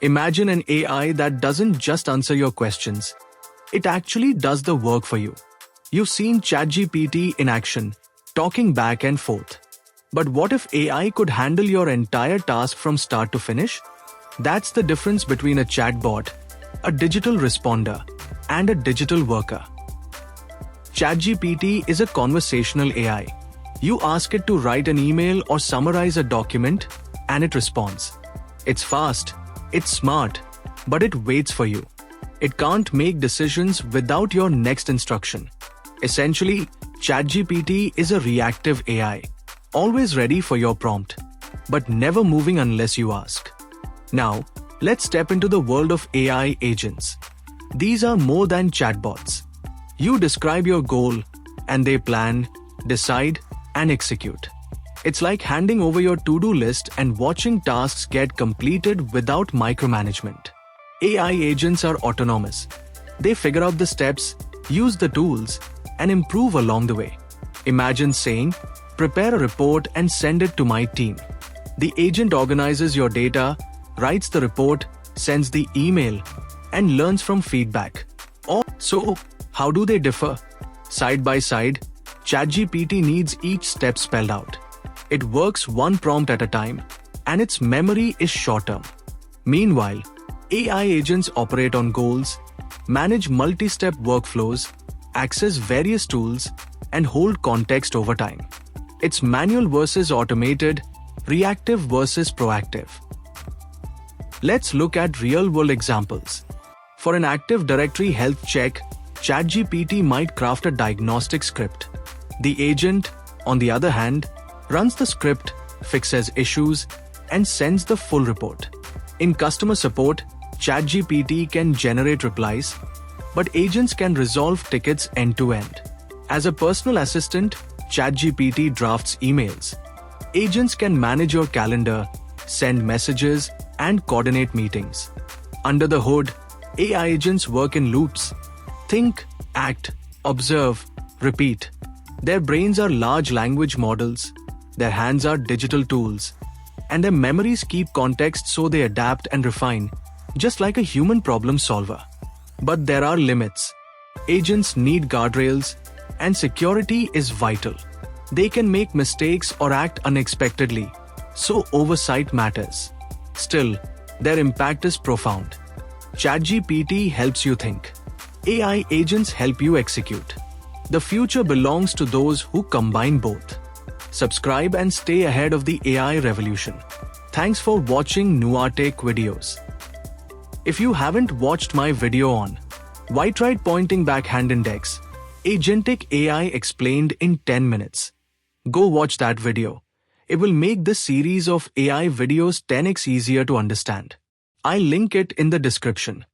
Imagine an AI that doesn't just answer your questions. It actually does the work for you. You've seen ChatGPT in action, talking back and forth. But what if AI could handle your entire task from start to finish? That's the difference between a chatbot, a digital responder, and a digital worker. ChatGPT is a conversational AI. You ask it to write an email or summarize a document, and it responds. It's fast, it's smart, but it waits for you. It can't make decisions without your next instruction. Essentially, ChatGPT is a reactive AI, always ready for your prompt, but never moving unless you ask. Now, let's step into the world of AI agents. These are more than chatbots. You describe your goal, and they plan, decide, and execute. It's like handing over your to-do list and watching tasks get completed without micromanagement. AI agents are autonomous. They figure out the steps, use the tools, and improve along the way. Imagine saying, "Prepare a report and send it to my team." The agent organizes your data, writes the report, sends the email, and learns from feedback. So, how do they differ? Side by side, ChatGPT needs each step spelled out. It works one prompt at a time, and its memory is short-term. Meanwhile, AI agents operate on goals, manage multi-step workflows, access various tools, and hold context over time. It's manual versus automated, reactive versus proactive. Let's look at real-world examples. For an Active Directory health check, ChatGPT might craft a diagnostic script. The agent, on the other hand, runs the script, fixes issues, and sends the full report. In customer support, ChatGPT can generate replies, but agents can resolve tickets end-to-end. As a personal assistant, ChatGPT drafts emails. Agents can manage your calendar, send messages, and coordinate meetings. Under the hood, AI agents work in loops. Think, act, observe, repeat. Their brains are large language models, their hands are digital tools, and their memories keep context so they adapt and refine, just like a human problem solver. But there are limits. Agents need guardrails, and security is vital. They can make mistakes or act unexpectedly, so oversight matters. Still, their impact is profound. ChatGPT helps you think. AI agents help you execute. The future belongs to those who combine both. Subscribe and stay ahead of the AI revolution. Thanks for watching NUAA-TECH videos. If you haven't watched my video on why try pointing backhand index, Agentic AI explained in 10 minutes. Go watch that video. It will make this series of AI videos 10x easier to understand. I'll link it in the description.